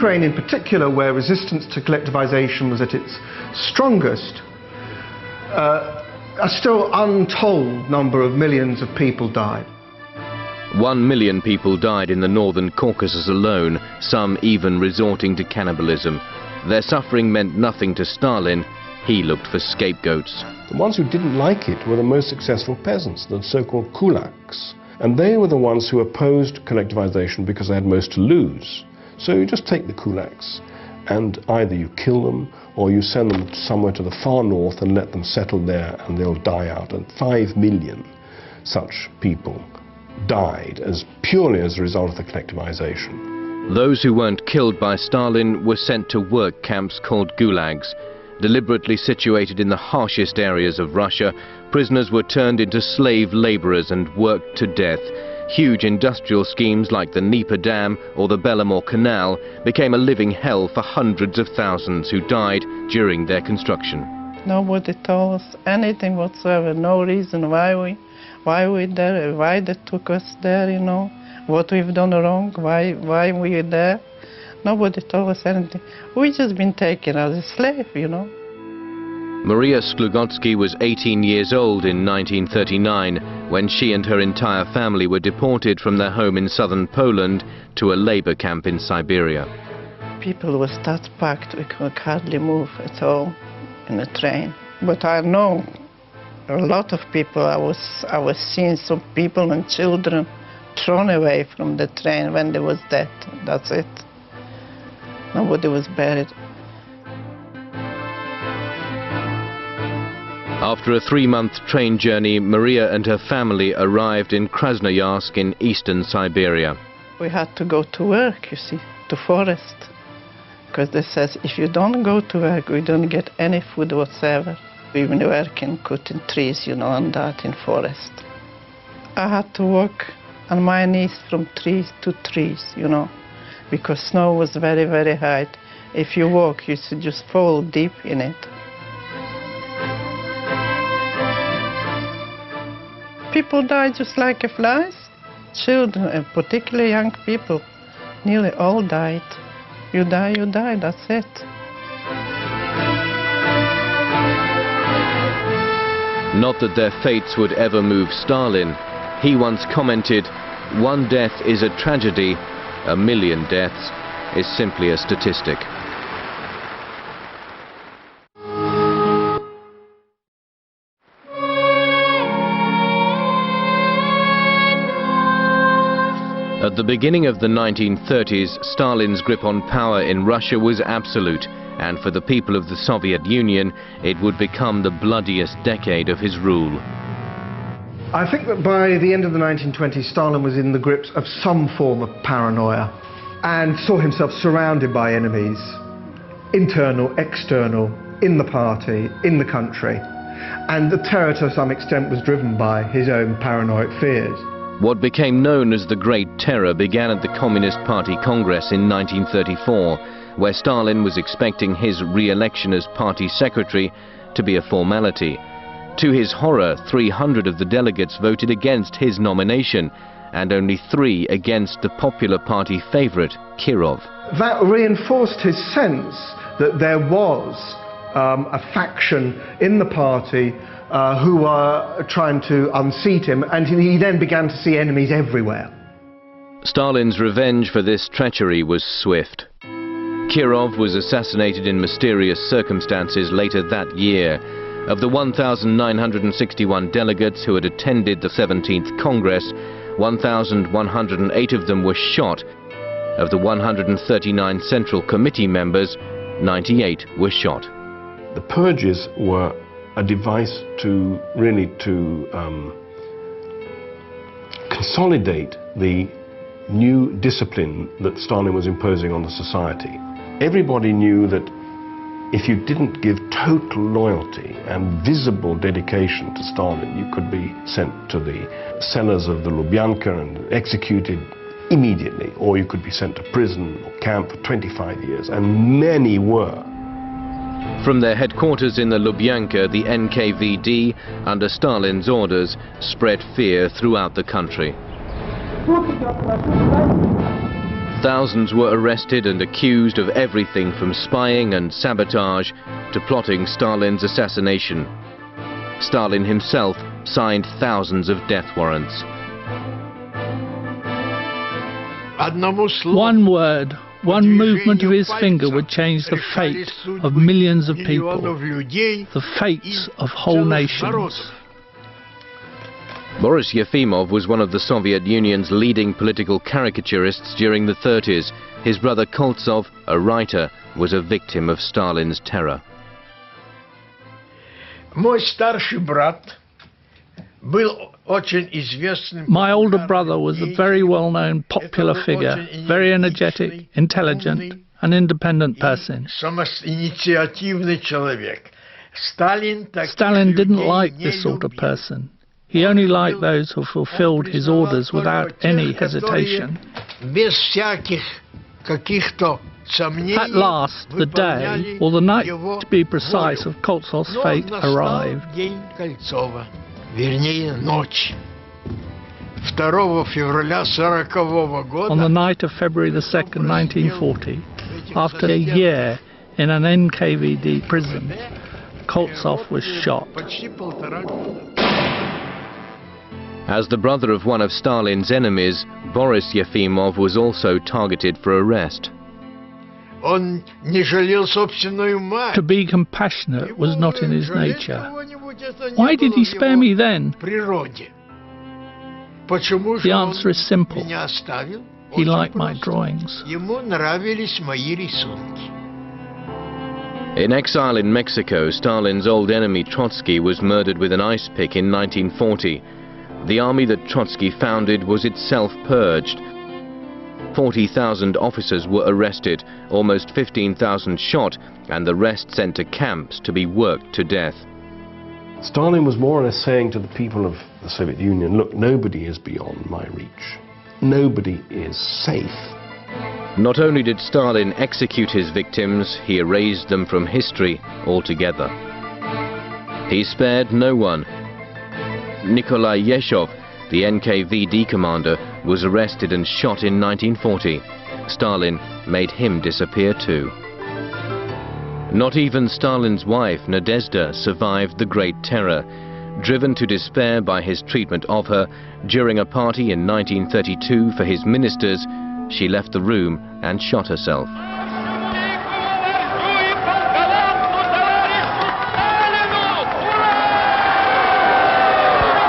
Ukraine in particular, where resistance to collectivization was at its strongest, a still untold number of millions of people died. 1 million people died in the northern Caucasus alone, some even resorting to cannibalism. Their suffering meant nothing to Stalin. He looked for scapegoats. The ones who didn't like it were the most successful peasants, the so-called kulaks. And they were the ones who opposed collectivization because they had most to lose. So you just take the kulaks and either you kill them or you send them somewhere to the far north and let them settle there and they'll die out. And 5 million such people died purely as a result of the collectivization. Those who weren't killed by Stalin were sent to work camps called gulags. Deliberately situated in the harshest areas of Russia, prisoners were turned into slave laborers and worked to death. Huge industrial schemes like the Dnieper Dam or the Belomor Canal became a living hell for hundreds of thousands who died during their construction. Nobody told us anything whatsoever, no reason why we're there, why they took us there, you know, what we've done wrong, why we're there. Nobody told us anything. We just been taken as a slave, you know. Maria Sklugotsky was 18 years old in 1939 when she and her entire family were deported from their home in southern Poland to a labor camp in Siberia. People were start packed, we could hardly move at all in the train. But I know a lot of people, I was seeing some people and children thrown away from the train when there was death. That's it. Nobody was buried. After a 3-month train journey, Maria and her family arrived in Krasnoyarsk in eastern Siberia. We had to go to work, you see, to forest. Because they says, if you don't go to work, we don't get any food whatsoever. We've been working, cutting trees, you know, and that in forest. I had to walk on my knees from trees to trees, you know, because snow was very, very high. If you walk, you should just fall deep in it. People die just like flies. Children, and particularly young people, nearly all died. You die, that's it. Not that their fates would ever move Stalin. He once commented, "One death is a tragedy, 1 million deaths is simply a statistic." At the beginning of the 1930s, Stalin's grip on power in Russia was absolute, and for the people of the Soviet Union, it would become the bloodiest decade of his rule. I think that by the end of the 1920s, Stalin was in the grips of some form of paranoia and saw himself surrounded by enemies, internal, external, in the party, in the country. And the terror to some extent was driven by his own paranoid fears. What became known as the Great Terror began at the Communist Party Congress in 1934, where Stalin was expecting his re-election as party secretary to be a formality. To his horror, 300 of the delegates voted against his nomination, and only 3 against the popular party favorite, Kirov. That reinforced his sense that there was a faction in the party who were trying to unseat him, and he then began to see enemies everywhere. Stalin's revenge for this treachery was swift. Kirov was assassinated in mysterious circumstances later that year. Of the 1,961 delegates who had attended the 17th Congress, 1,108 of them were shot. Of the 139 Central Committee members, 98 were shot. The purges were a device to really consolidate the new discipline that Stalin was imposing on the society. Everybody knew that if you didn't give total loyalty and visible dedication to Stalin, you could be sent to the cellars of the Lubyanka and executed immediately, or you could be sent to prison or camp for 25 years, and many were. From their headquarters in the Lubyanka, the NKVD, under Stalin's orders, spread fear throughout the country. Thousands were arrested and accused of everything from spying and sabotage to plotting Stalin's assassination. Stalin himself signed thousands of death warrants. One word, one movement of his finger would change the fate of millions of people, the fates of whole nations. Boris Yefimov was one of the Soviet Union's leading political caricaturists during the 30s. His brother Koltsov, a writer, was a victim of Stalin's terror. My older brother was a very well-known popular figure, very energetic, intelligent, and independent person. Stalin didn't like this sort of person. He only liked those who fulfilled his orders without any hesitation. At last, the day, or the night to be precise, of Koltsov's fate arrived. On the night of February the 2nd, 1940, after a year in an NKVD prison, Koltsov was shot. As the brother of one of Stalin's enemies, Boris Yefimov was also targeted for arrest. To be compassionate was not in his nature. Why did he spare me then? The answer is simple. He liked my drawings. In exile in Mexico, Stalin's old enemy Trotsky was murdered with an ice pick in 1940. The army that Trotsky founded was itself purged. 40,000 officers were arrested, almost 15,000 shot, and the rest sent to camps to be worked to death. Stalin was more or less saying to the people of the Soviet Union, look, nobody is beyond my reach. Nobody is safe. Not only did Stalin execute his victims, he erased them from history altogether. He spared no one. Nikolai Yeshov, the NKVD commander, was arrested and shot in 1940. Stalin made him disappear too. Not even Stalin's wife, Nadezhda, survived the Great Terror. Driven to despair by his treatment of her, during a party in 1932 for his ministers, she left the room and shot herself.